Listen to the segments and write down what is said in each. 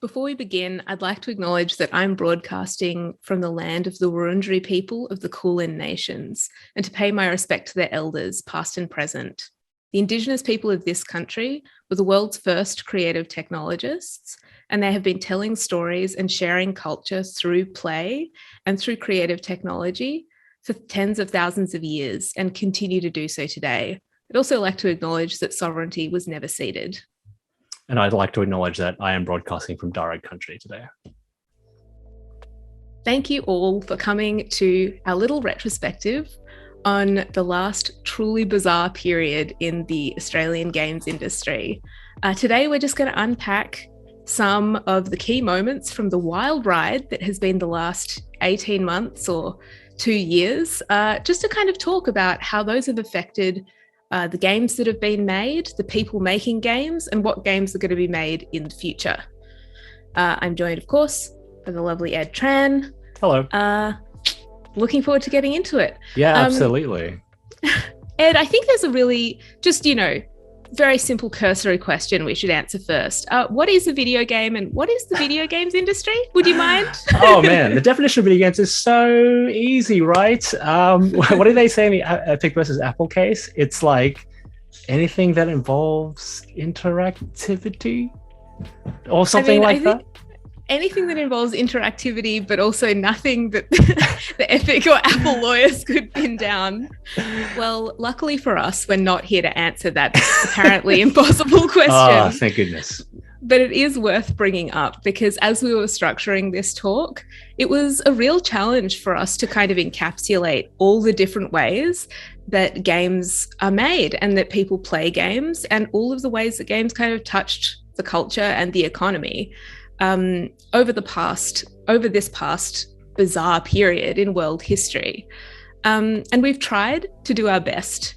Before we begin, I'd like to acknowledge that I'm broadcasting from the land of the Wurundjeri people of the Kulin Nations and to pay my respect to their elders, past and present. The Indigenous people of this country were the world's first creative technologists, and they have been telling stories and sharing culture through play and through creative technology for tens of thousands of years and continue to do so today. I'd also like to acknowledge that sovereignty was never ceded. And I'd like to acknowledge that I am broadcasting from Darug country today. Thank you all for coming to our little retrospective on the last truly bizarre period in the Australian games industry. Today, we're just going to unpack some of the key moments from the wild ride that has been the last 18 months or 2 years, just to kind of talk about how those have affected the games that have been made, the people making games, and what games are going to be made in the future. I'm joined, of course, by the lovely Ed Tran. Hello. Looking forward to getting into it. Yeah, absolutely. Ed, I think there's a really very simple cursory question we should answer first. What is a video game and what is the video games industry? Would you mind? Oh man, the definition of video games is so easy, right? What do they say in the Epic versus Apple case? It's like anything that involves interactivity or something that. Anything that involves interactivity, but also nothing that the Epic or Apple lawyers could pin down. Well, luckily for us, we're not here to answer that apparently impossible question. Oh, thank goodness. But it is worth bringing up because as we were structuring this talk, it was a real challenge for us to kind of encapsulate all the different ways that games are made and that people play games and all of the ways that games kind of touched the culture and the economy. Over this past bizarre period in world history. And we've tried to do our best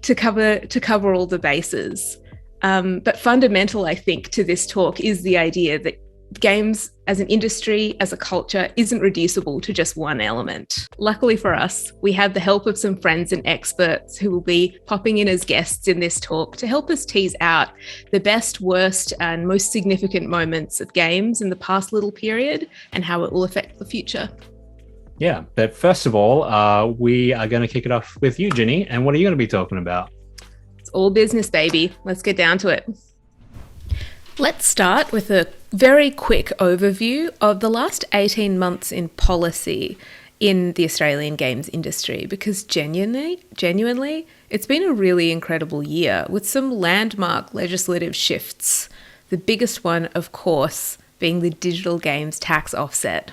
to cover all the bases. But fundamental, I think, to this talk is the idea that games as an industry, as a culture, isn't reducible to just one element. Luckily for us, we have the help of some friends and experts who will be popping in as guests in this talk to help us tease out the best, worst, and most significant moments of games in the past little period and how it will affect the future. Yeah, but first of all, we are going to kick it off with you, Ginny. And what are you going to be talking about? It's all business, baby. Let's get down to it. Let's start with a very quick overview of the last 18 months in policy in the Australian games industry, because genuinely, it's been a really incredible year with some landmark legislative shifts. The biggest one, of course, being the digital games tax offset.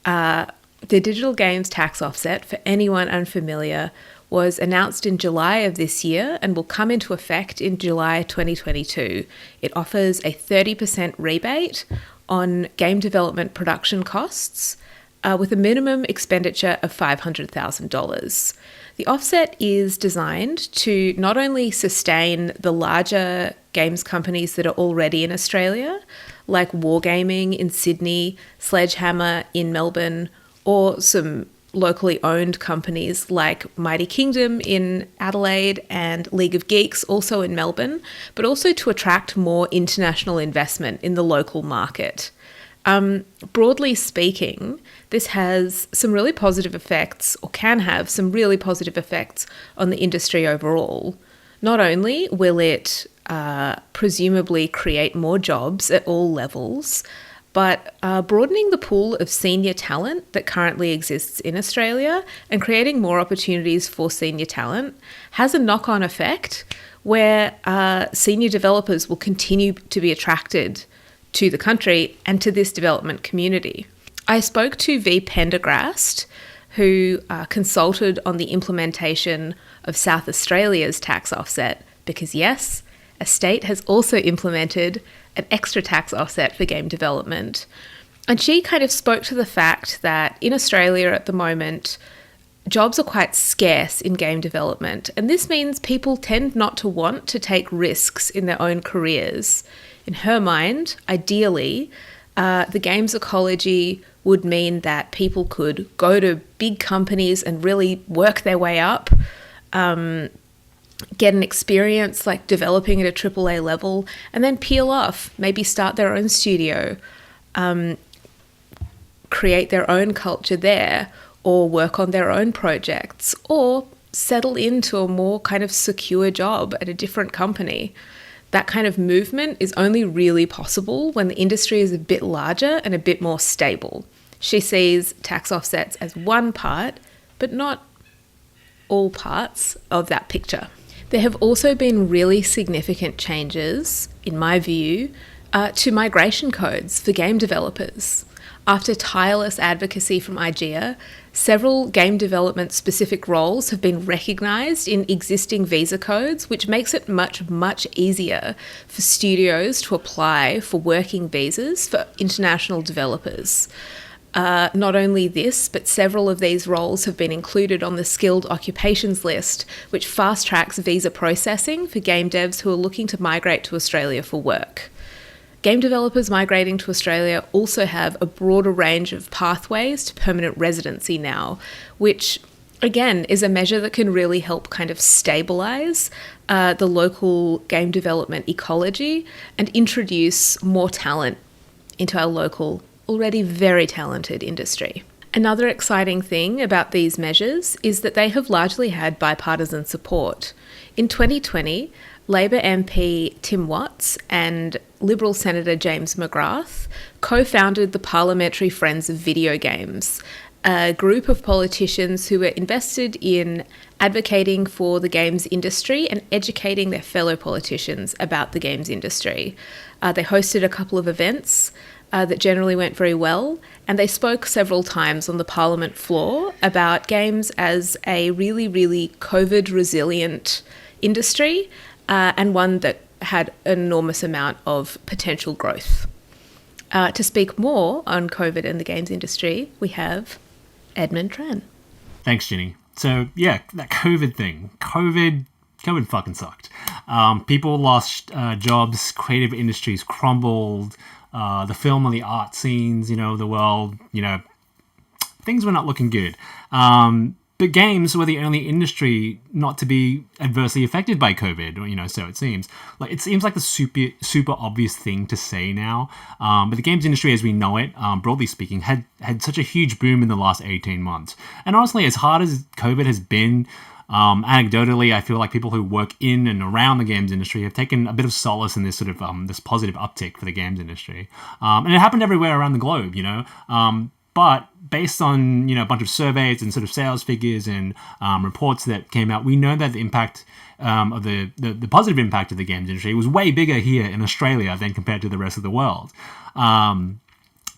The digital games tax offset, for anyone unfamiliar, was announced in July of this year and will come into effect in July 2022. It offers a 30% rebate on game development production costs with a minimum expenditure of $500,000. The offset is designed to not only sustain the larger games companies that are already in Australia, like Wargaming in Sydney, Sledgehammer in Melbourne, or some locally owned companies like Mighty Kingdom in Adelaide and League of Geeks also in Melbourne, but also to attract more international investment in the local market. Broadly speaking, this has some really positive effects, or can have some really positive effects on the industry overall. Not only will it presumably create more jobs at all levels, but broadening the pool of senior talent that currently exists in Australia and creating more opportunities for senior talent has a knock-on effect where senior developers will continue to be attracted to the country and to this development community. I spoke to V. Pendergrast, who consulted on the implementation of South Australia's tax offset, because yes, a state has also implemented an extra tax offset for game development. And she kind of spoke to the fact that in Australia at the moment, jobs are quite scarce in game development. And this means people tend not to want to take risks in their own careers. In her mind, ideally, the games ecology would mean that people could go to big companies and really work their way up, get an experience like developing at a AAA level, and then peel off, maybe start their own studio, create their own culture there, or work on their own projects, or settle into a more kind of secure job at a different company. That kind of movement is only really possible when the industry is a bit larger and a bit more stable. She sees tax offsets as one part, but not all parts of that picture. There have also been really significant changes, in my view, to migration codes for game developers. After tireless advocacy from IGEA, several game development specific roles have been recognised in existing visa codes, which makes it much, much easier for studios to apply for working visas for international developers. Not only this, but several of these roles have been included on the skilled occupations list, which fast-tracks visa processing for game devs who are looking to migrate to Australia for work. Game developers migrating to Australia also have a broader range of pathways to permanent residency now, which, again, is a measure that can really help kind of stabilise the local game development ecology and introduce more talent into our local, already very talented industry. Another exciting thing about these measures is that they have largely had bipartisan support. In 2020, Labor MP Tim Watts and Liberal Senator James McGrath co-founded the Parliamentary Friends of Video Games, a group of politicians who were invested in advocating for the games industry and educating their fellow politicians about the games industry. They hosted a couple of events that generally went very well, and they spoke several times on the Parliament floor about games as a really, really COVID-resilient industry, and one that had an enormous amount of potential growth. To speak more on COVID and the games industry, we have Edmond Tran. Thanks, Ginny. So, yeah, that COVID thing. COVID fucking sucked. People lost jobs, creative industries crumbled, the film and the art scenes, the world, things were not looking good. But games were the only industry not to be adversely affected by COVID, so it seems. It seems like the super obvious thing to say now. But the games industry as we know it, broadly speaking, had such a huge boom in the last 18 months. And honestly, as hard as COVID has been, anecdotally, I feel like people who work in and around the games industry have taken a bit of solace in this sort of this positive uptick for the games industry. And it happened everywhere around the globe, But based on a bunch of surveys and sort of sales figures and reports that came out, we know that the impact of the positive impact of the games industry was way bigger here in Australia than compared to the rest of the world.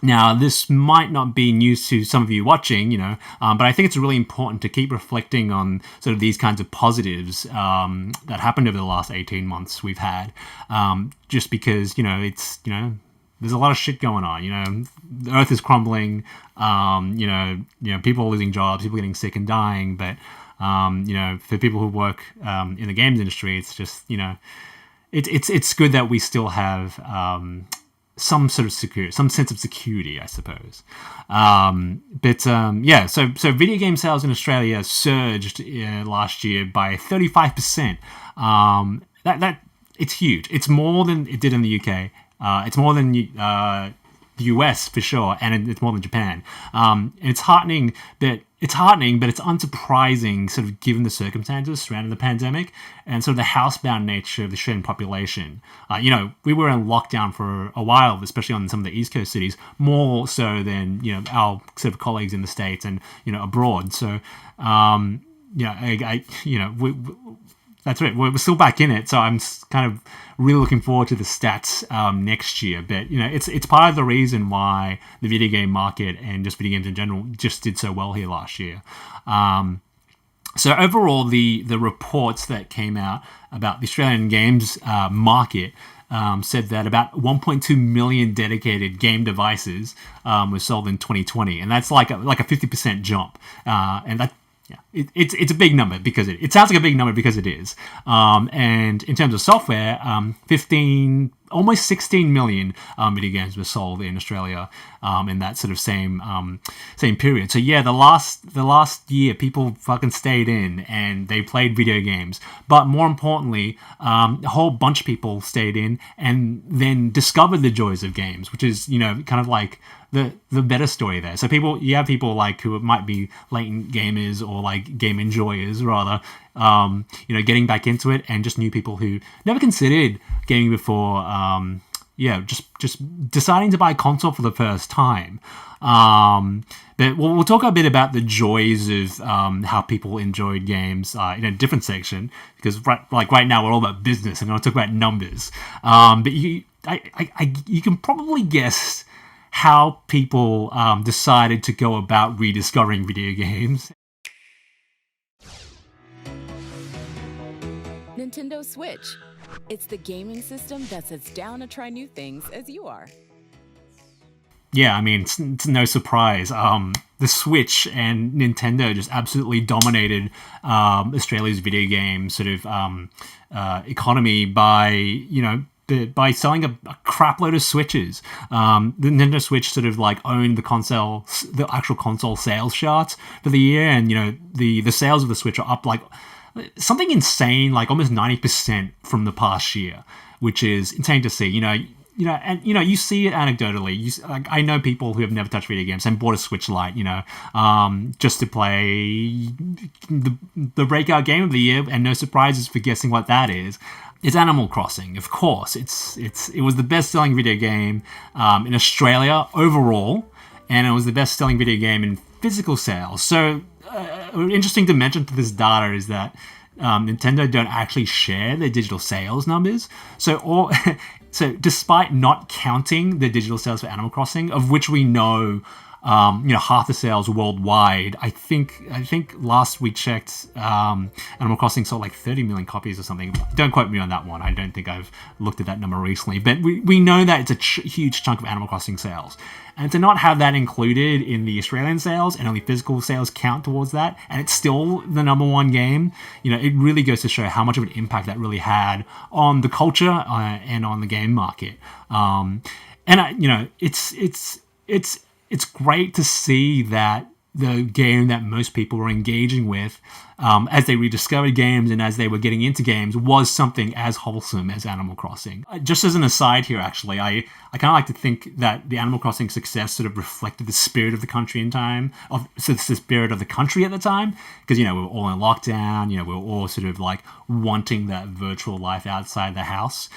Now, this might not be news to some of you watching, but I think it's really important to keep reflecting on sort of these kinds of positives that happened over the last 18 months we've had, just because, it's, there's a lot of shit going on, the earth is crumbling, people are losing jobs, people are getting sick and dying, but, for people who work in the games industry, it's just, it's good that we still have some sort of security, some sense of security, I suppose. So video game sales in Australia surged last year by 35%. That it's huge. It's more than it did in the UK. It's more than the US for sure, and it's more than Japan. It's heartening, but it's unsurprising, sort of given the circumstances surrounding the pandemic and sort of the housebound nature of the Australian population. We were in lockdown for a while, especially on some of the East Coast cities, more so than our sort of colleagues in the States and abroad. So that's right. We're still back in it, so I'm kind of really looking forward to the stats next year. But it's part of the reason why the video game market and just video games in general just did so well here last year. So overall, the reports that came out about the Australian games market said that about 1.2 million dedicated game devices were sold in 2020, and that's like a 50% jump, and it's a big number because it sounds like a big number because it is. And in terms of software, 15, almost 16 million video games were sold in Australia in that sort of same period. So yeah, the last year, people fucking stayed in and they played video games. But more importantly, a whole bunch of people stayed in and then discovered the joys of games, which is, you know, kind of like the better story there. So you have people like who might be latent gamers or like game enjoyers rather, you know, getting back into it, and just new people who never considered gaming before, just deciding to buy a console for the first time. But we'll talk a bit about the joys of how people enjoyed games in a different section, because right now we're all about business. I'm going to talk about numbers. But you can probably guess how people decided to go about rediscovering video games. Nintendo Switch. It's the gaming system that's as down to try new things as you are. Yeah, I mean, it's no surprise. The Switch and Nintendo just absolutely dominated Australia's video game sort of economy by selling a crap load of Switches. The Nintendo Switch sort of like owned the actual console sales charts for the year, and you know the sales of the Switch are up like something insane, like almost 90% from the past year, which is insane to see. And you see it anecdotally. I know people who have never touched video games and bought a Switch Lite, just to play the breakout game of the year, and no surprises for guessing what that is. It's Animal Crossing, of course. It was the best-selling video game in Australia overall, and it was the best-selling video game in physical sales. So, interesting to mention to this data is that Nintendo don't actually share their digital sales numbers. So despite not counting the digital sales for Animal Crossing, of which we know, half the sales worldwide, I think last we checked, Animal Crossing sold like 30 million copies or something. Don't quote me on that one. I don't think I've looked at that number recently, but we know that it's a huge chunk of Animal Crossing sales. And to not have that included in the Australian sales and only physical sales count towards that, and it's still the number one game, it really goes to show how much of an impact that really had on the culture and on the game market. It's great to see that the game that most people were engaging with as they rediscovered games and as they were getting into games was something as wholesome as Animal Crossing. Just as an aside here, actually, I kind of like to think that the Animal Crossing success sort of reflected the spirit of the country in time, the spirit of the country at the time, because, we were all in lockdown, we were all sort of like wanting that virtual life outside the house.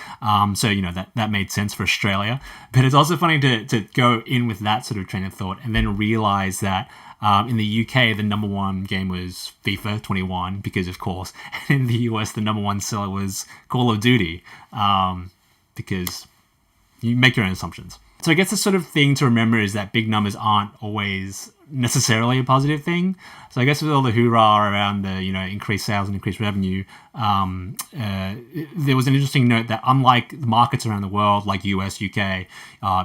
So, that made sense for Australia. But it's also funny to go in with that sort of train of thought and then realize that in the UK, the number one game was FIFA 21, because of course, and in the US, the number one seller was Call of Duty, because you make your own assumptions. So I guess the sort of thing to remember is that big numbers aren't always necessarily a positive thing. So I guess with all the hoorah around the increased sales and increased revenue, there was an interesting note that unlike the markets around the world like US, UK,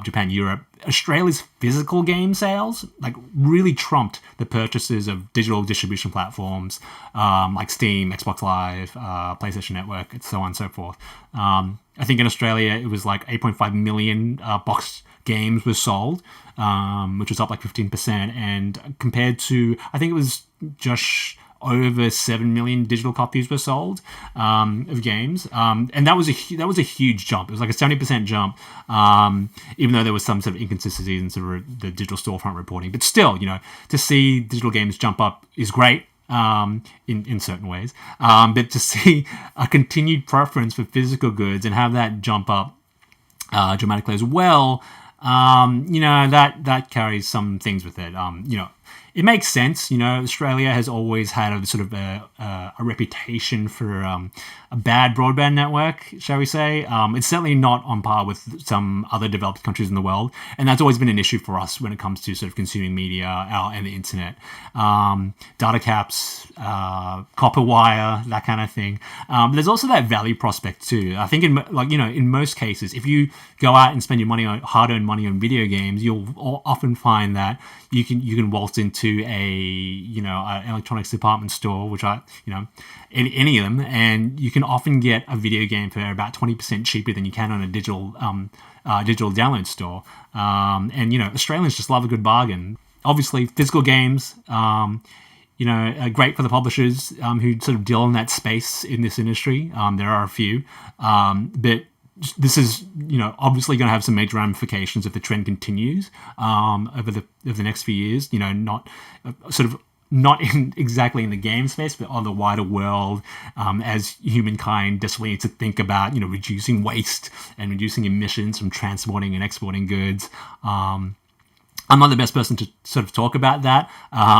Japan, Europe, Australia's physical game sales like really trumped the purchases of digital distribution platforms like Steam, Xbox Live, PlayStation Network, and so on and so forth. I think in Australia it was like 8.5 million boxed games were sold, which was up like 15%, and compared to, I think it was just over 7 million digital copies were sold of games, and that was a huge jump. It was like a 70% jump, even though there was some sort of inconsistencies in sort of the digital storefront reporting. But still, to see digital games jump up is great. In certain ways, but to see a continued preference for physical goods and have that jump up dramatically as well, that carries some things with it. It makes sense. Australia has always had a sort of a reputation for a bad broadband network, shall we say. It's certainly not on par with some other developed countries in the world, and that's always been an issue for us when it comes to sort of consuming media and the internet. Data caps, copper wire, that kind of thing. But there's also that value prospect too. I think in most cases, if you go out and spend your hard-earned money on video games, you'll often find that you can waltz into an electronics department store, which any of them, and you can often get a video game for about 20% cheaper than you can on a digital download store. And Australians just love a good bargain. Obviously, physical games, are great for the publishers who sort of deal in that space in this industry. There are a few, but this is, obviously going to have some major ramifications if the trend continues over the next few years. Not exactly in the game space, but on the wider world, as humankind desperately needs to think about, reducing waste and reducing emissions from transporting and exporting goods. I'm not the best person to sort of talk about that.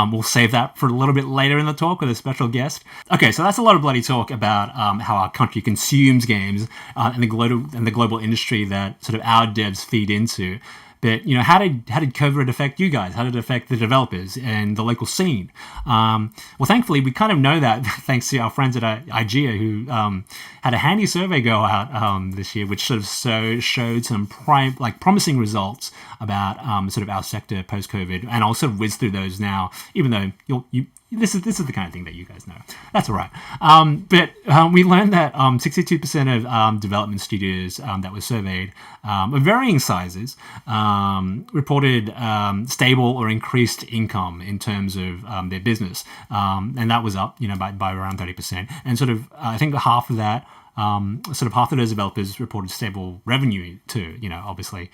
We'll save that for a little bit later in the talk with a special guest. Okay, so that's a lot of bloody talk about how our country consumes games and the global industry that sort of our devs feed into. But how did COVID affect you guys? How did it affect the developers and the local scene? Well, thankfully, we kind of know that thanks to our friends at IGEA, who had a handy survey go out this year, which sort of showed some promising results about sort of our sector post COVID. And I'll sort of whiz through those now, even though this is the kind of thing that you guys know. That's all right. But we learned that 62% of development studios that were surveyed of varying sizes reported stable or increased income in terms of their business, and that was up, by around 30%. And sort of, I think half of that. Half of those developers reported stable revenue too, obviously,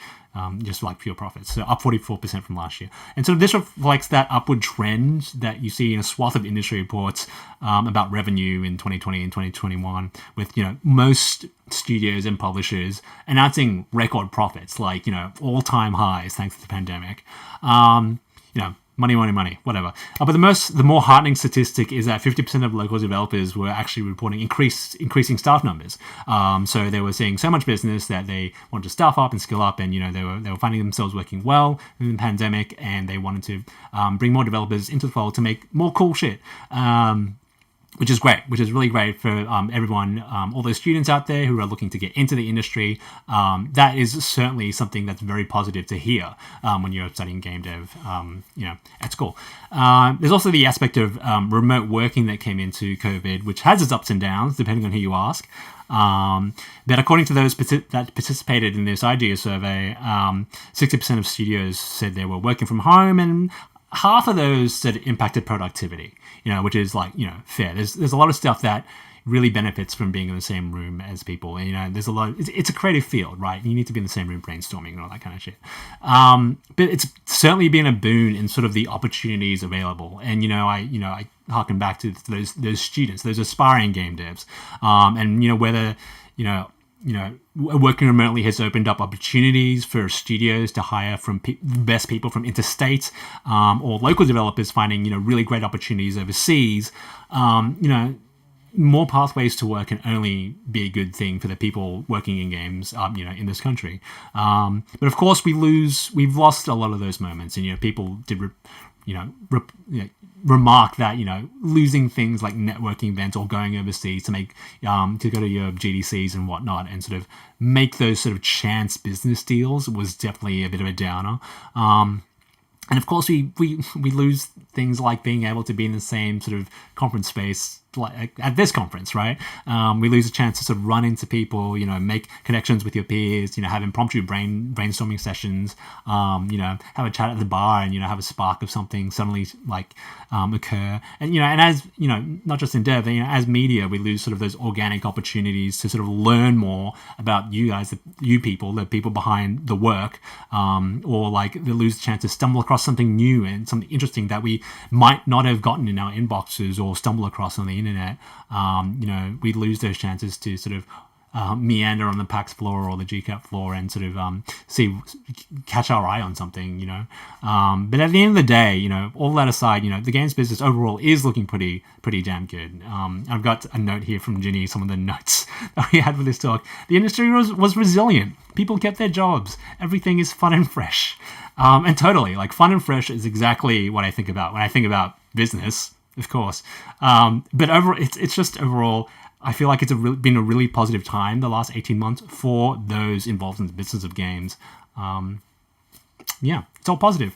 just like pure profits. So up 44% from last year. And so this reflects that upward trend that you see in a swath of industry reports about revenue in 2020 and 2021, with, most studios and publishers announcing record profits, like, all-time highs thanks to the pandemic. Money, whatever. But the more heartening statistic is that 50% of local developers were actually reporting increasing staff numbers. So they were seeing so much business that they wanted to staff up and skill up, and they were finding themselves working well in the pandemic, and they wanted to bring more developers into the fold to make more cool shit. Which is really great for everyone, all those students out there who are looking to get into the industry. That is certainly something that's very positive to hear when you're studying game dev, at school. There's also the aspect of remote working that came into COVID, which has its ups and downs, depending on who you ask. But according to those that participated in this IGA survey, 60% of studios said they were working from home, and half of those said it impacted productivity, which is fair. There's a lot of stuff that really benefits from being in the same room as people. And, there's a lot. It's a creative field, right? You need to be in the same room brainstorming and all that kind of shit. But it's certainly been a boon in sort of the opportunities available. And I harken back to those students, those aspiring game devs, and whether working remotely has opened up opportunities for studios to hire from the best people from interstate, or local developers finding, really great opportunities overseas. More pathways to work can only be a good thing for the people working in games, in this country. But of course, we've lost a lot of those moments, and, people did, remark that, losing things like networking events or going overseas to make, to go to your GDCs and whatnot and sort of make those sort of chance business deals was definitely a bit of a downer. And of course, we lose things like being able to be in the same sort of conference space, like at this conference, right? We lose a chance to sort of run into people, make connections with your peers, have impromptu brainstorming sessions, have a chat at the bar and, have a spark of something suddenly occur. And, and as, not just in dev, as media, we lose sort of those organic opportunities to sort of learn more about you guys, the people behind the work, or they lose the chance to stumble across something new and something interesting that we might not have gotten in our inboxes or stumble across on the internet. We lose those chances to sort of meander on the PAX floor or the GCAP floor and sort of catch our eye on something, But at the end of the day, all that aside, the games business overall is looking pretty damn good. I've got a note here from Jini, some of the notes that we had for this talk. The industry was resilient. People kept their jobs. Everything is fun and fresh. And totally, fun and fresh is exactly what I think about when I think about business, of course. But it's just overall, I feel like it's been a really positive time the last 18 months for those involved in the business of games. It's all positive.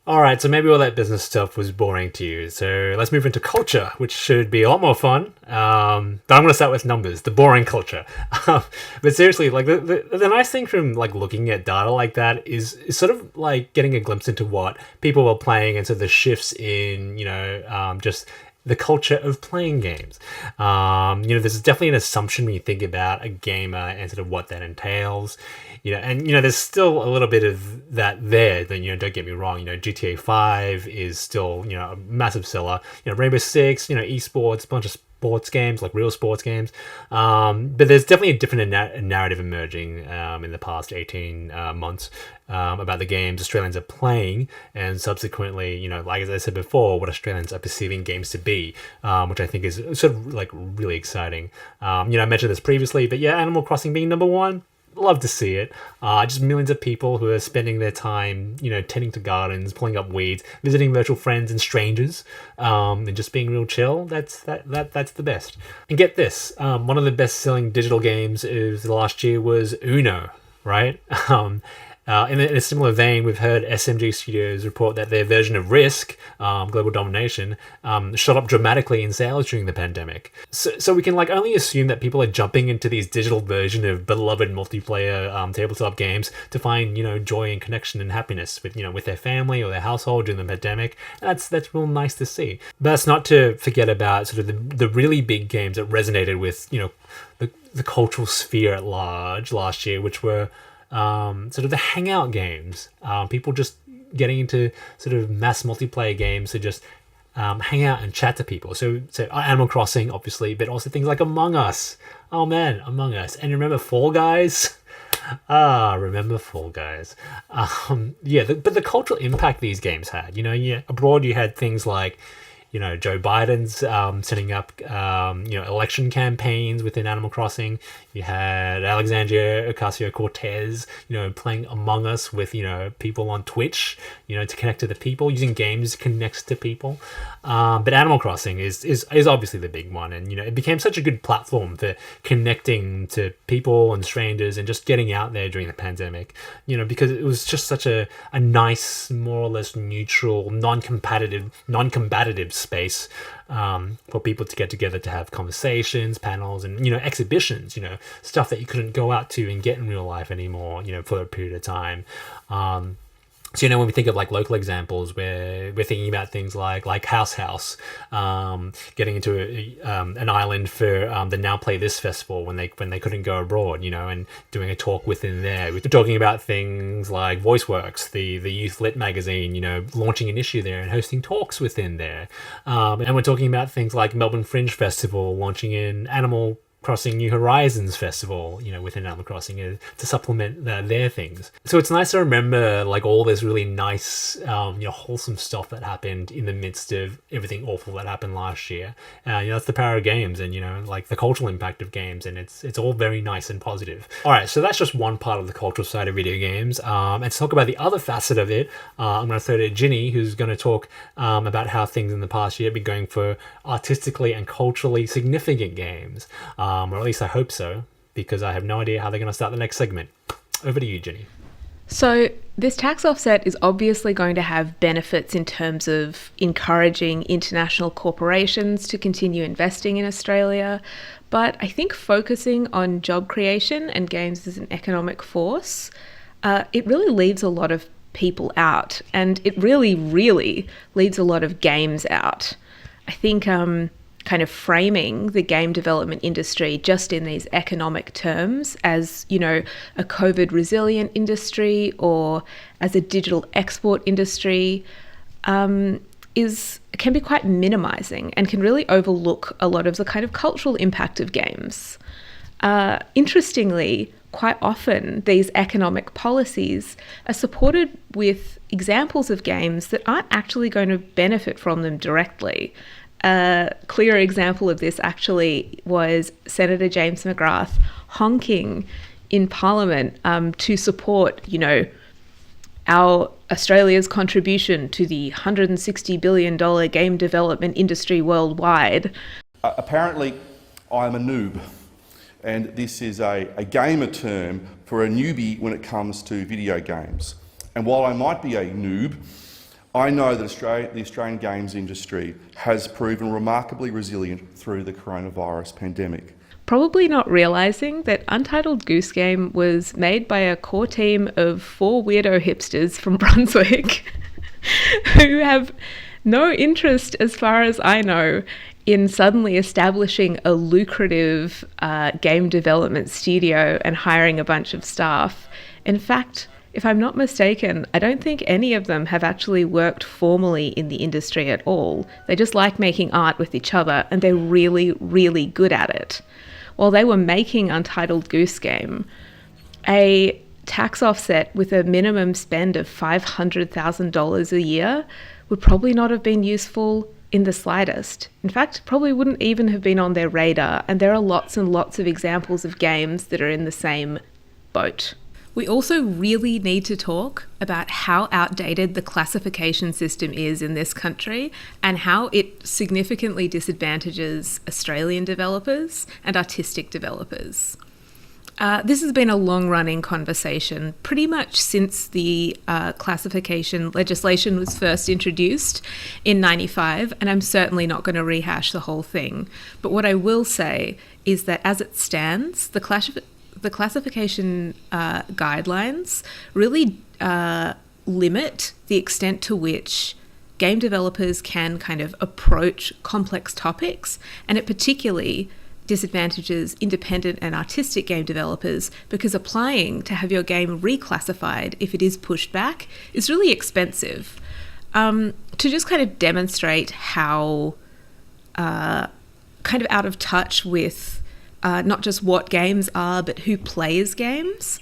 All right, so maybe all that business stuff was boring to you. So let's move into culture, which should be a lot more fun. But I'm going to start with numbers, the boring culture. But seriously, like the nice thing from like looking at data like that is sort of like getting a glimpse into what people were playing and sort of the shifts in, just the culture of playing games. There's definitely an assumption when you think about a gamer and sort of what that entails. There's still a little bit of that there. Then, don't get me wrong. GTA 5 is still, a massive seller. Rainbow Six, esports, a bunch of sports games, like real sports games. But there's definitely a different narrative emerging in the past 18 months about the games Australians are playing, and subsequently, like as I said before, what Australians are perceiving games to be, which I think is sort of like really exciting. I mentioned this previously, but yeah, Animal Crossing being number one. Love to see it. Just millions of people who are spending their time, tending to gardens, pulling up weeds, visiting virtual friends and strangers, and just being real chill. That's the best. And get this, one of the best-selling digital games of the last year was Uno, right? In a similar vein, we've heard SMG Studios report that their version of Risk, Global Domination, shot up dramatically in sales during the pandemic. So we can only assume that people are jumping into these digital version of beloved multiplayer tabletop games to find joy and connection and happiness with their family or their household during the pandemic. That's real nice to see. But that's not to forget about sort of the really big games that resonated with the cultural sphere at large last year, which were sort of the hangout games, people just getting into sort of mass multiplayer games to just hang out and chat to people. So Animal Crossing, obviously, but also things like Among Us. Oh man, Among Us. And remember Fall Guys? Remember Fall Guys. But the cultural impact these games had, abroad you had things like, Joe Biden's setting up, election campaigns within Animal Crossing. You had Alexandria Ocasio-Cortez, playing Among Us with, people on Twitch, to connect to the people, using games to connect to people. But Animal Crossing is obviously the big one. And, it became such a good platform for connecting to people and strangers and just getting out there during the pandemic, because it was just such a nice, more or less neutral, non-combative space for people to get together to have conversations, panels, and exhibitions, stuff that you couldn't go out to and get in real life anymore, for a period of time. So, when we think of local examples, where we're thinking about things like House, getting into an island for the Now Play This festival when they couldn't go abroad, and doing a talk within there. We're talking about things like VoiceWorks, the Youth Lit magazine, launching an issue there and hosting talks within there. And we're talking about things like Melbourne Fringe Festival launching an Animal Crossing New Horizons festival, within Animal Crossing to supplement their things. So it's nice to remember all this really nice, wholesome stuff that happened in the midst of everything awful that happened last year. That's the power of games and, the cultural impact of games, and it's all very nice and positive. All right, so that's just one part of the cultural side of video games. And to talk about the other facet of it, I'm going to throw to Jini, who's going to talk about how things in the past year have been going for artistically and culturally significant games. Or at least I hope so, because I have no idea how they're going to start the next segment. Over to you, Jini. So this tax offset is obviously going to have benefits in terms of encouraging international corporations to continue investing in Australia. But I think focusing on job creation and games as an economic force, it really leaves a lot of people out. And it really, really leaves a lot of games out. I think kind of framing the game development industry just in these economic terms as, a COVID resilient industry or as a digital export industry can be quite minimizing and can really overlook a lot of the kind of cultural impact of games. Interestingly, quite often these economic policies are supported with examples of games that aren't actually going to benefit from them directly. A clear example of this actually was Senator James McGrath honking in Parliament to support, our Australia's contribution to the $160 billion game development industry worldwide. Apparently, I'm a noob, and this is a gamer term for a newbie when it comes to video games. And while I might be a noob, I know that the Australian games industry has proven remarkably resilient through the coronavirus pandemic. Probably not realising that Untitled Goose Game was made by a core team of 4 weirdo hipsters from Brunswick who have no interest, as far as I know, in suddenly establishing a lucrative game development studio and hiring a bunch of staff. In fact, if I'm not mistaken, I don't think any of them have actually worked formally in the industry at all. They just like making art with each other, and they're really, really good at it. While they were making Untitled Goose Game, a tax offset with a minimum spend of $500,000 a year would probably not have been useful in the slightest. In fact, probably wouldn't even have been on their radar, and there are lots and lots of examples of games that are in the same boat. We also really need to talk about how outdated the classification system is in this country and how it significantly disadvantages Australian developers and artistic developers. This has been a long-running conversation pretty much since the classification legislation was first introduced in 95, and I'm certainly not going to rehash the whole thing. But what I will say is that as it stands, the classification guidelines really limit the extent to which game developers can kind of approach complex topics, and it particularly disadvantages independent and artistic game developers because applying to have your game reclassified if it is pushed back is really expensive. To just kind of demonstrate how kind of out of touch with not just what games are, but who plays games,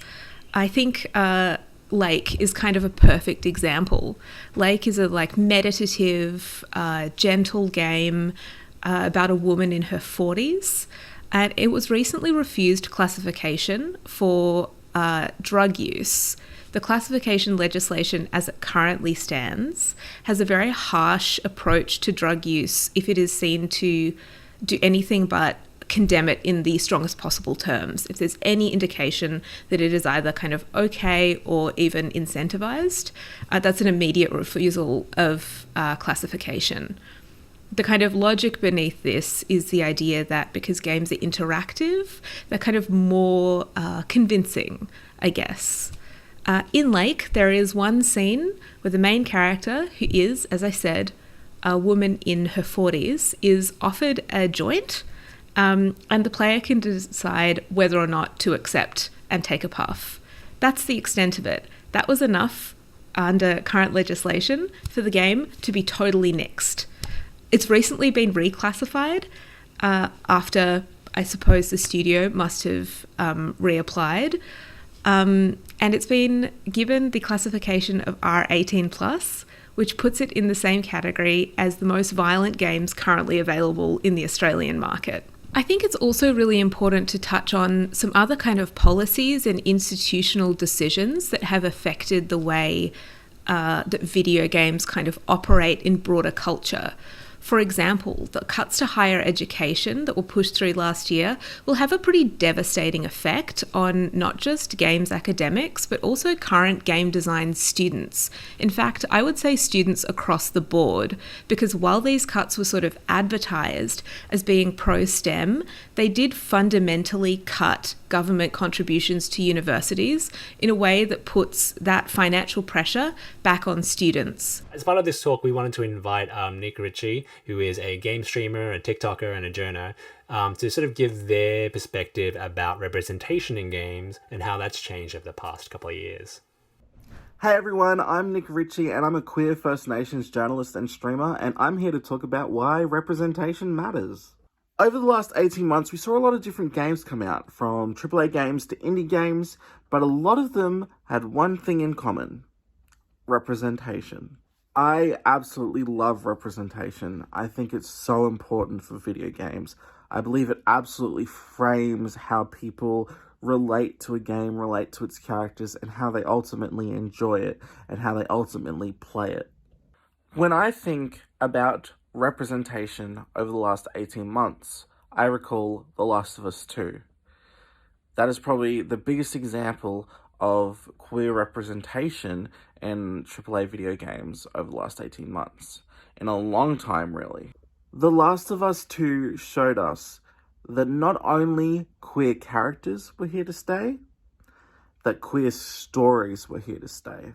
I think Lake is kind of a perfect example. Lake is a meditative, gentle game about a woman in her 40s, and it was recently refused classification for drug use. The classification legislation as it currently stands has a very harsh approach to drug use if it is seen to do anything but condemn it in the strongest possible terms. If there's any indication that it is either kind of okay or even incentivized, that's an immediate refusal of classification. The kind of logic beneath this is the idea that because games are interactive, they're kind of more convincing, I guess. In Lake, there is one scene where the main character, who is, as I said, a woman in her 40s, is offered a joint, and the player can decide whether or not to accept and take a puff. That's the extent of it. That was enough under current legislation for the game to be totally nixed. It's recently been reclassified after, I suppose, the studio must have reapplied. And it's been given the classification of R18+, which puts it in the same category as the most violent games currently available in the Australian market. I think it's also really important to touch on some other kind of policies and institutional decisions that have affected the way that video games kind of operate in broader culture. For example, the cuts to higher education that were pushed through last year will have a pretty devastating effect on not just games academics, but also current game design students. In fact, I would say students across the board, because while these cuts were sort of advertised as being pro-STEM, they did fundamentally cut government contributions to universities in a way that puts that financial pressure back on students. As part of this talk, we wanted to invite Nick Ritchie, who is a game streamer, a TikToker, and a journo, to sort of give their perspective about representation in games and how that's changed over the past couple of years. Hey everyone, I'm Nick Ritchie and I'm a queer First Nations journalist and streamer, and I'm here to talk about why representation matters. Over the last 18 months, we saw a lot of different games come out, from AAA games to indie games, but a lot of them had one thing in common: representation. I absolutely love representation. I think it's so important for video games. I believe it absolutely frames how people relate to a game, relate to its characters, and how they ultimately enjoy it, and how they ultimately play it. When I think about representation over the last 18 months, I recall The Last of Us 2. That is probably the biggest example of queer representation in AAA video games over the last 18 months. In a long time, really. The Last of Us 2 showed us that not only queer characters were here to stay, that queer stories were here to stay.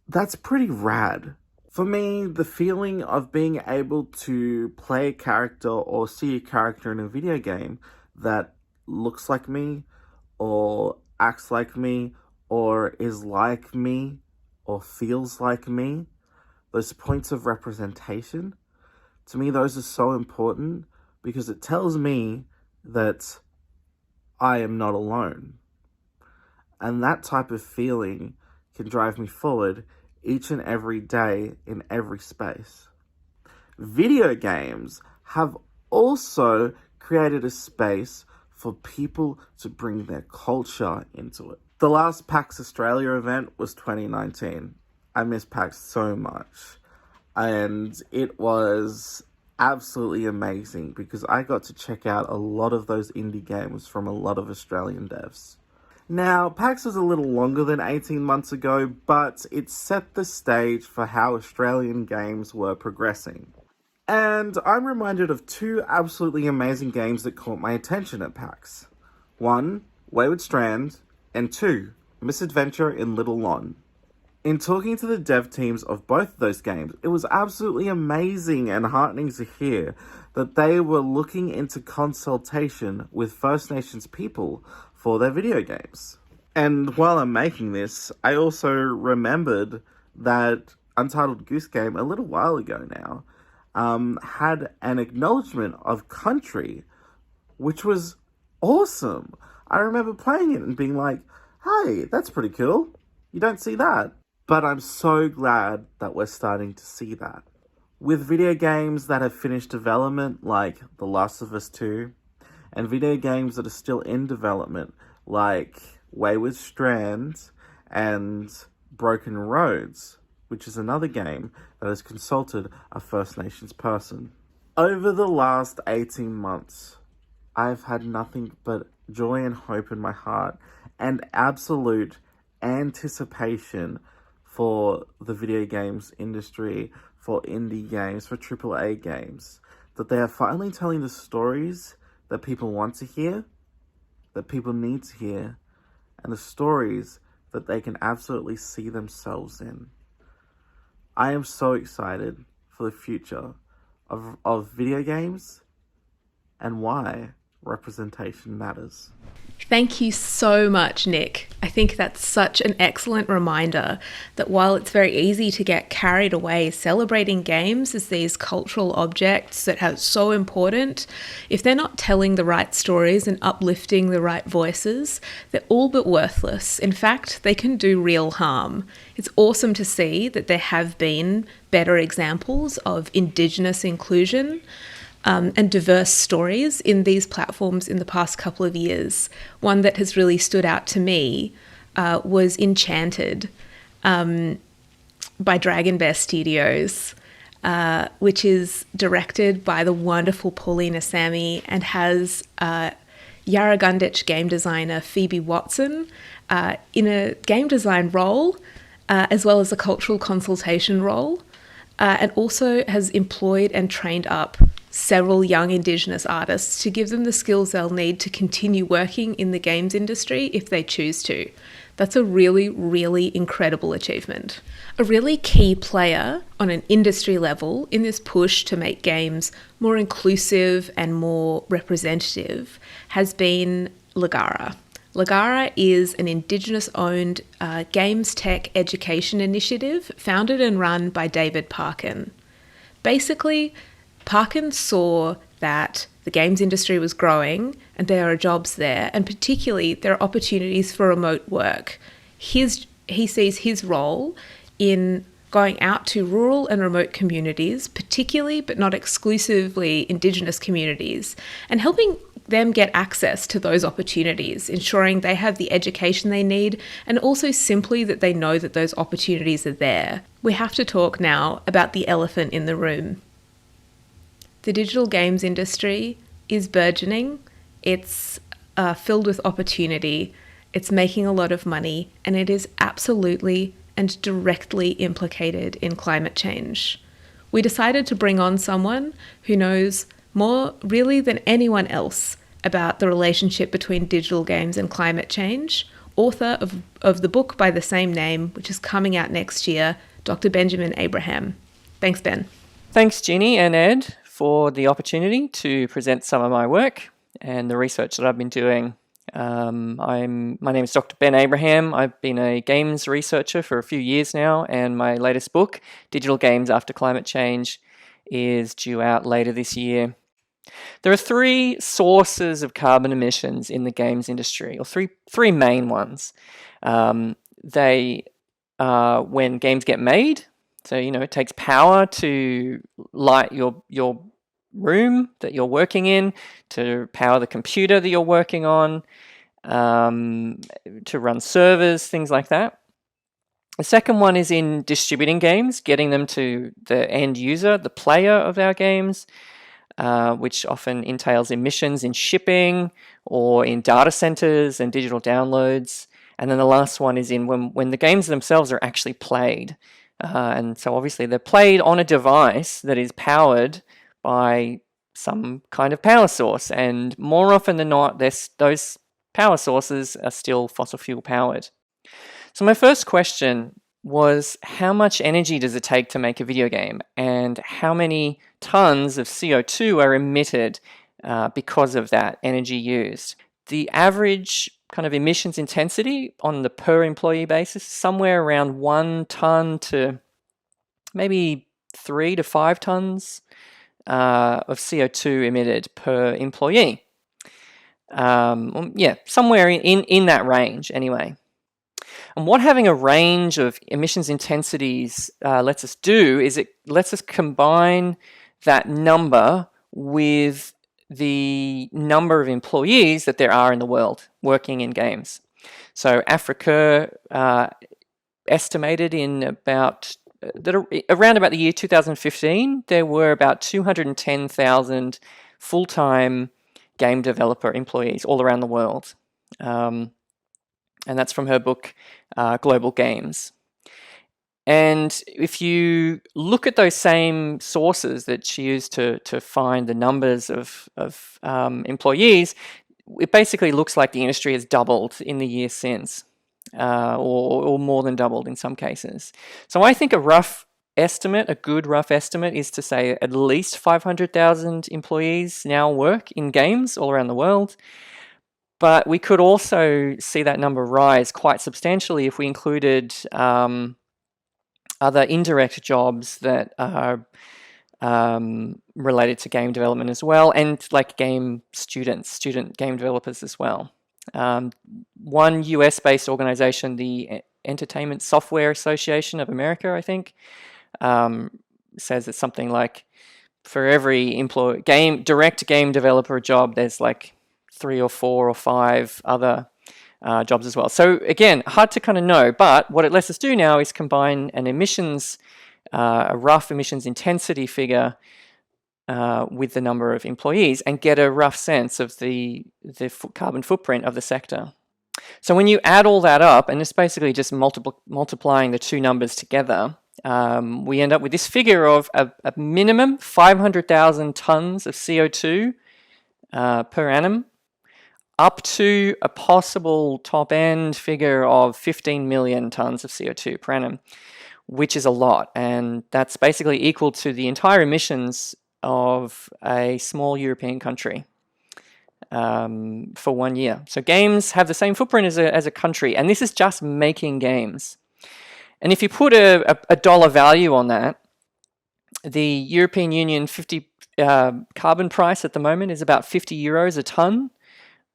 That's pretty rad. For me, the feeling of being able to play a character or see a character in a video game that looks like me, or acts like me, or is like me, or feels like me, those points of representation, to me, those are so important because it tells me that I am not alone. And that type of feeling can drive me forward each and every day in every space. Video games have also created a space for people to bring their culture into it. The last PAX Australia event was 2019. I miss PAX so much. And it was absolutely amazing because I got to check out a lot of those indie games from a lot of Australian devs. Now, PAX was a little longer than 18 months ago, but it set the stage for how Australian games were progressing. And I'm reminded of two absolutely amazing games that caught my attention at PAX. One, Wayward Strand, and two, Misadventure in Little Lon. In talking to the dev teams of both of those games, it was absolutely amazing and heartening to hear that they were looking into consultation with First Nations people for their video games. And while I'm making this, I also remembered that Untitled Goose Game a little while ago now had an acknowledgement of country, which was awesome. I remember playing it and being like, hey, that's pretty cool. You don't see that. But I'm so glad that we're starting to see that. With video games that have finished development, like The Last of Us 2, and video games that are still in development, like Wayward Strand and Broken Roads, which is another game that has consulted a First Nations person. Over the last 18 months, I've had nothing but joy and hope in my heart and absolute anticipation for the video games industry, for indie games, for AAA games, that they are finally telling the stories that people want to hear, that people need to hear, and the stories that they can absolutely see themselves in. I am so excited for the future of video games and why representation matters. Thank you so much, Nick. I think that's such an excellent reminder that while it's very easy to get carried away celebrating games as these cultural objects that are so important, if they're not telling the right stories and uplifting the right voices, they're all but worthless. In fact, they can do real harm. It's awesome to see that there have been better examples of Indigenous inclusion and diverse stories in these platforms in the past couple of years. One that has really stood out to me was Enchanted by Dragon Bear Studios, which is directed by the wonderful Paulina Sami and has Yarragunditj game designer Phoebe Watson in a game design role, as well as a cultural consultation role, and also has employed and trained up several young Indigenous artists to give them the skills they'll need to continue working in the games industry if they choose to. That's a really, really incredible achievement. A really key player on an industry level in this push to make games more inclusive and more representative has been Ligara. Ligara is an Indigenous-owned games tech education initiative founded and run by David Parkin. Basically, Parkin saw that the games industry was growing and there are jobs there, and particularly there are opportunities for remote work. He sees his role in going out to rural and remote communities, particularly but not exclusively Indigenous communities, and helping them get access to those opportunities, ensuring they have the education they need and also simply that they know that those opportunities are there. We have to talk now about the elephant in the room. The digital games industry is burgeoning. It's filled with opportunity, It's making a lot of money, and it is absolutely and directly implicated in climate change. We decided to bring on someone who knows more really than anyone else about the relationship between digital games and climate change, author of the book by the same name, which is coming out next year, Dr. Benjamin Abraham. Thanks, Ben. Thanks, Jini and Ed, for the opportunity to present some of my work and the research that I've been doing. My name is Dr. Ben Abraham. I've been a games researcher for a few years now, and my latest book, Digital Games After Climate Change, is due out later this year. There are three sources of carbon emissions in the games industry, or three main ones. They are when games get made. So, it takes power to light your room that you're working in, to power the computer that you're working on, to run servers, things like that. The second one is in distributing games, getting them to the end user, the player of our games, which often entails emissions in shipping or in data centers and digital downloads. And then the last one is in when the games themselves are actually played. And so obviously they're played on a device that is powered by some kind of power source. And more often than not, those power sources are still fossil fuel powered. So my first question was, how much energy does it take to make a video game? And how many tons of CO2 are emitted because of that energy used? The average kind of emissions intensity on the per employee basis, somewhere around 1 ton to maybe 3 to 5 tons of CO2 emitted per employee. Somewhere in that range anyway. And what having a range of emissions intensities lets us do is it lets us combine that number with the number of employees that there are in the world working in games. So Africa estimated in around about the year 2015, there were about 210,000 full-time game developer employees all around the world. And that's from her book, Global Games. And if you look at those same sources that she used to find the numbers of employees, it basically looks like the industry has doubled in the year since, or more than doubled in some cases. So I think a good rough estimate is to say at least 500,000 employees now work in games all around the world. But we could also see that number rise quite substantially if we included other indirect jobs that are related to game development as well, and like student game developers as well. One US-based organization, the Entertainment Software Association of America, I think, says it's something like for every direct game developer job, there's like 3 or 4 or 5 other jobs as well. So again, hard to kind of know, but what it lets us do now is combine a rough emissions intensity figure with the number of employees and get a rough sense of the carbon footprint of the sector. So when you add all that up, and it's basically just multiplying the two numbers together, we end up with this figure of a minimum 500,000 tons of CO2 per annum, up to a possible top-end figure of 15 million tons of CO2 per annum, which is a lot. And that's basically equal to the entire emissions of a small European country for 1 year. So games have the same footprint as a country, and this is just making games. And if you put a dollar value on that, the European Union carbon price at the moment is about 50 euros a ton.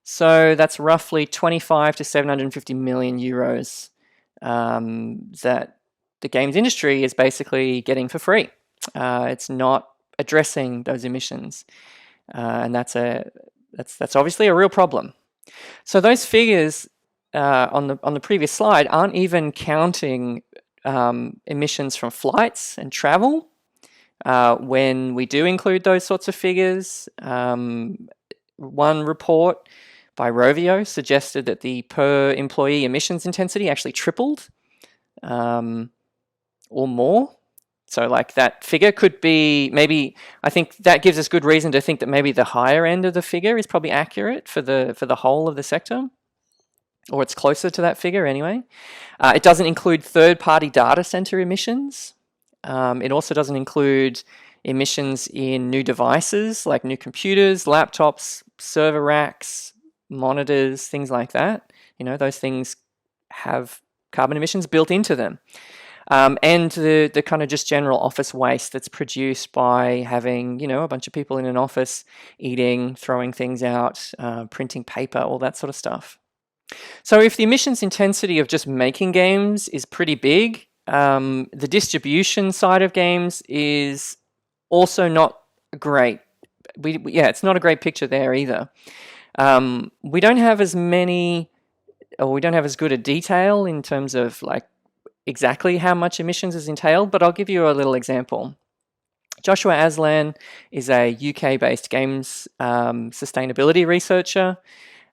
So that's roughly 25 to 750 million euros that the games industry is basically getting for free. It's not addressing those emissions, and that's obviously a real problem. So those figures on the previous slide aren't even counting emissions from flights and travel. When we do include those sorts of figures, one report by Rovio suggested that the per employee emissions intensity actually tripled or more. So like that figure could be maybe, I think that gives us good reason to think that maybe the higher end of the figure is probably accurate for the whole of the sector, or it's closer to that figure anyway. It doesn't include third-party data center emissions. It also doesn't include emissions in new devices like new computers, laptops, server racks, monitors, things like that. You know, those things have carbon emissions built into them. And the kind of just general office waste that's produced by having, you know, a bunch of people in an office eating, throwing things out, printing paper, all that sort of stuff. So if the emissions intensity of just making games is pretty big, the distribution side of games is also not great. It's not a great picture there either. We don't have as many, or we don't have as good a detail in terms of like exactly how much emissions is entailed, but I'll give you a little example. Joshua Aslan is a UK-based games sustainability researcher,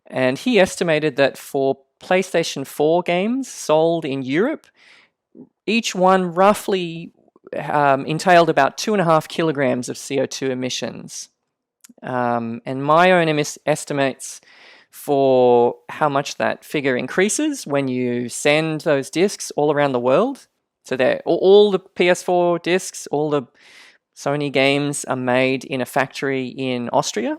and he estimated that for PlayStation 4 games sold in Europe, each one roughly entailed about 2.5 kilograms of CO2 emissions. And my own estimates for how much that figure increases when you send those discs all around the world. So they're all the PS4 discs, all the Sony games are made in a factory in Austria.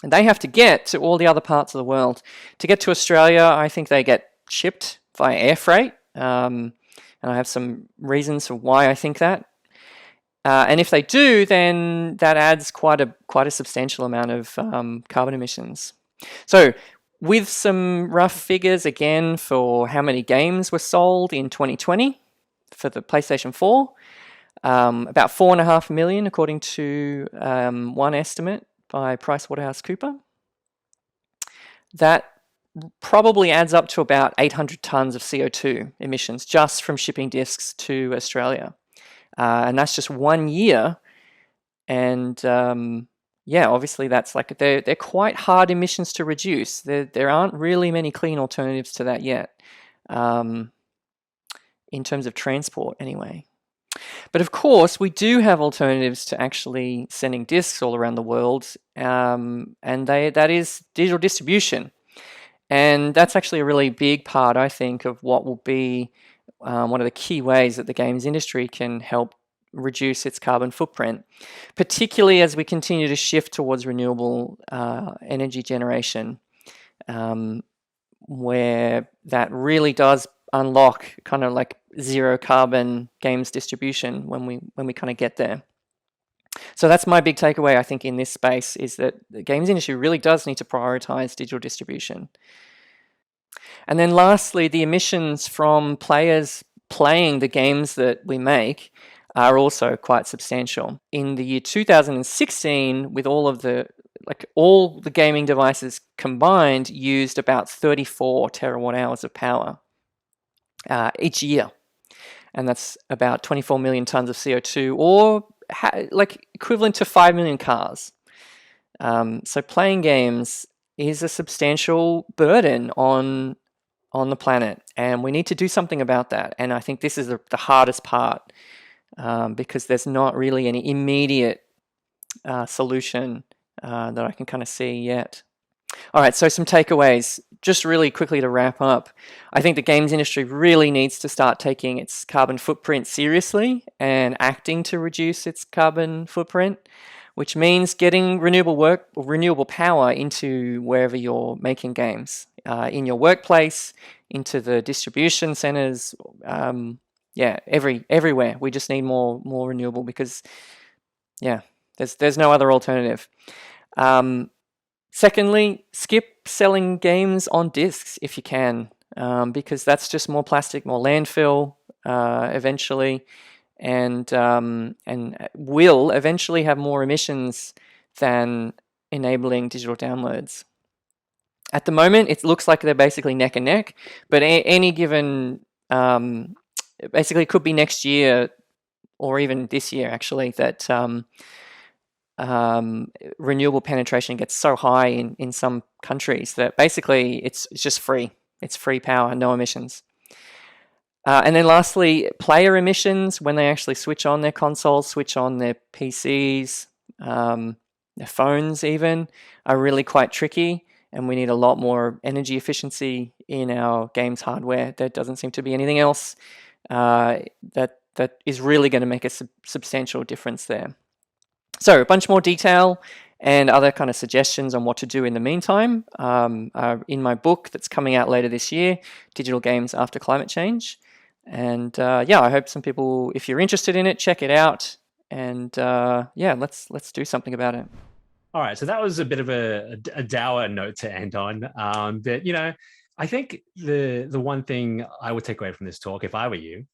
And they have to get to all the other parts of the world. To get to Australia, I think they get shipped via air freight. And I have some reasons for why I think that. And if they do, then that adds quite a substantial amount of carbon emissions. So with some rough figures, again, for how many games were sold in 2020 for the PlayStation 4, about 4.5 million, according to one estimate by PricewaterhouseCoopers. That probably adds up to about 800 tons of CO2 emissions just from shipping discs to Australia. And that's just 1 year. And obviously that's like, they're quite hard emissions to reduce. There aren't really many clean alternatives to that yet, in terms of transport anyway. But of course, we do have alternatives to actually sending discs all around the world, and that is digital distribution. And that's actually a really big part, I think, of what will be one of the key ways that the games industry can help reduce its carbon footprint, particularly as we continue to shift towards renewable energy generation, where that really does unlock kind of like zero carbon games distribution when we kind of get there. So that's my big takeaway, I think, in this space, is that the games industry really does need to prioritize digital distribution. And then lastly, the emissions from players playing the games that we make are also quite substantial. In the year 2016, with all the gaming devices combined, used about 34 terawatt hours of power each year. And that's about 24 million tons of CO2, or equivalent to 5 million cars. So playing games is a substantial burden on the planet, and we need to do something about that. And I think this is the hardest part, because there's not really any immediate solution that I can kind of see yet. All right, so some takeaways, just really quickly to wrap up. I think the games industry really needs to start taking its carbon footprint seriously and acting to reduce its carbon footprint, which means getting renewable power into wherever you're making games, in your workplace, into the distribution centers, everywhere. We just need more renewable, because there's no other alternative. Secondly, skip selling games on discs if you can, because that's just more plastic, more landfill eventually, and will eventually have more emissions than enabling digital downloads. At the moment, it looks like they're basically neck and neck, but any given, basically it could be next year or even this year actually, that renewable penetration gets so high in some countries that basically it's just free. It's free power, no emissions. And then lastly, player emissions, when they actually switch on their consoles, switch on their PCs, their phones even, are really quite tricky. And we need a lot more energy efficiency in our games hardware. There doesn't seem to be anything else that is really going to make a substantial difference there. So a bunch more detail and other kind of suggestions on what to do in the meantime are in my book that's coming out later this year, Digital Games After Climate Change. And I hope some people, if you're interested in it, check it out. And let's do something about it. All right, so that was a bit of a dour note to end on. But I think the one thing I would take away from this talk, if I were you,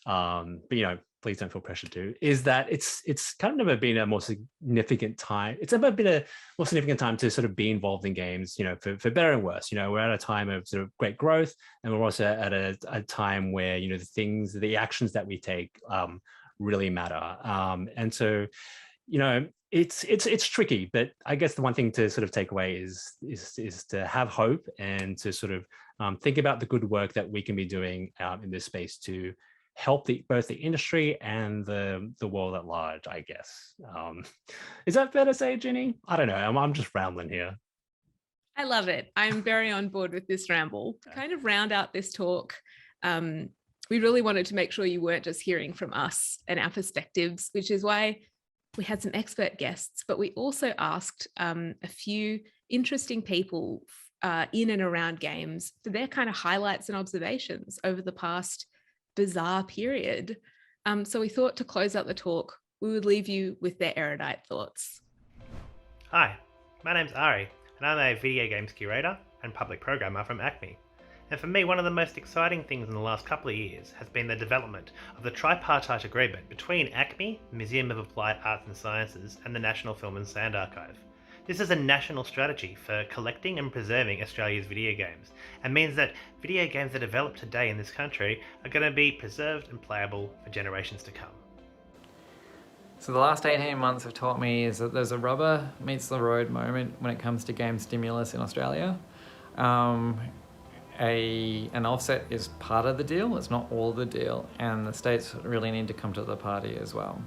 but please don't feel pressure to, is that it's kind of never been a more significant time. It's never been a more significant time to sort of be involved in games, for better and worse. We're at a time of sort of great growth, and we're also at a time where, the actions that we take really matter. And so, it's tricky, but I guess the one thing to sort of take away is to have hope and to sort of think about the good work that we can be doing in this space to help both the industry and the world at large, I guess. Is that fair to say, Jini? I don't know. I'm just rambling here. I love it. I'm very on board with this ramble. To kind of round out this talk, we really wanted to make sure you weren't just hearing from us and our perspectives, which is why we had some expert guests, but we also asked a few interesting people in and around games for their kind of highlights and observations over the past bizarre period. So we thought to close out the talk, we would leave you with their erudite thoughts. Hi, my name's Ari, and I'm a video games curator and public programmer from ACME. And for me, one of the most exciting things in the last couple of years has been the development of the tripartite agreement between ACME, the Museum of Applied Arts and Sciences, and the National Film and Sound Archive. This is a national strategy for collecting and preserving Australia's video games, and means that video games that develop today in this country are going to be preserved and playable for generations to come. So the last 18 months have taught me is that there's a rubber meets the road moment when it comes to game stimulus in Australia. An offset is part of the deal, it's not all the deal, and the states really need to come to the party as well.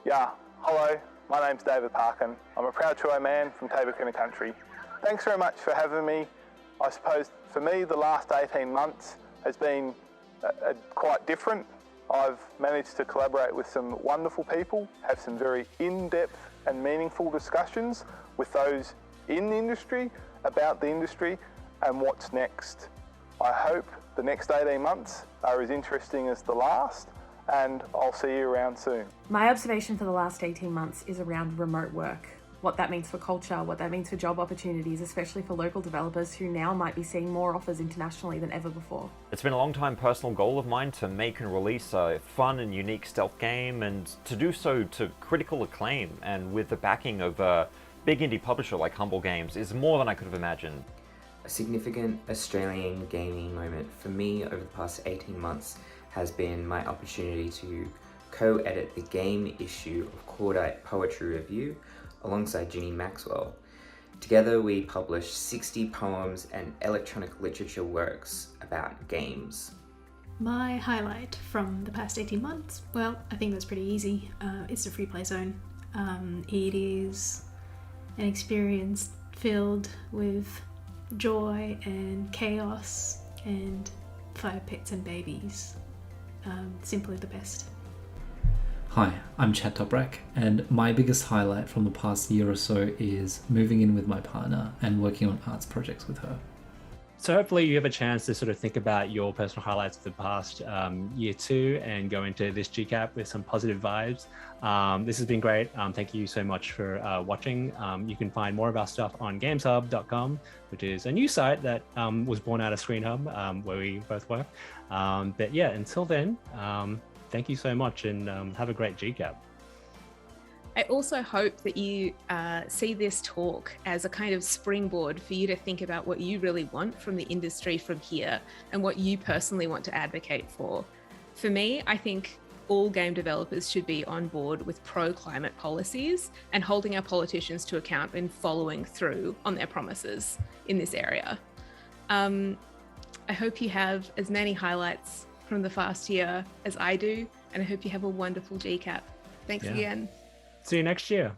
Yeah, hello, my name's David Parkin. I'm a proud Truo man from Tabakuna country. Thanks very much for having me. I suppose for me the last 18 months has been quite different. I've managed to collaborate with some wonderful people, have some very in-depth and meaningful discussions with those in the industry, about the industry, and what's next. I hope the next 18 months are as interesting as the last, and I'll see you around soon. My observation for the last 18 months is around remote work, what that means for culture, what that means for job opportunities, especially for local developers who now might be seeing more offers internationally than ever before. It's been a long time personal goal of mine to make and release a fun and unique stealth game, and to do so to critical acclaim and with the backing of a big indie publisher like Humble Games is more than I could have imagined. A significant Australian gaming moment for me over the past 18 months has been my opportunity to co-edit the game issue of Cordite Poetry Review alongside Ginny Maxwell. Together we published 60 poems and electronic literature works about games. My highlight from the past 18 months, well, I think that's pretty easy. It's the Free Play Zone. It is an experience filled with joy and chaos and fire pits and babies. Simply the best. Hi, I'm Chad Toprak, and my biggest highlight from the past year or so is moving in with my partner and working on arts projects with her. So hopefully you have a chance to sort of think about your personal highlights of the past year too, and go into this GCAP with some positive vibes. This has been great. Thank you so much for watching. You can find more of our stuff on gameshub.com, which is a new site that was born out of Screenhub, where we both work. But yeah, until then, thank you so much, and have a great GCAP. I also hope that you see this talk as a kind of springboard for you to think about what you really want from the industry from here and what you personally want to advocate for. For me, I think all game developers should be on board with pro-climate policies and holding our politicians to account in following through on their promises in this area. I hope you have as many highlights from the past year as I do, and I hope you have a wonderful GCAP. Thanks again. See you next year.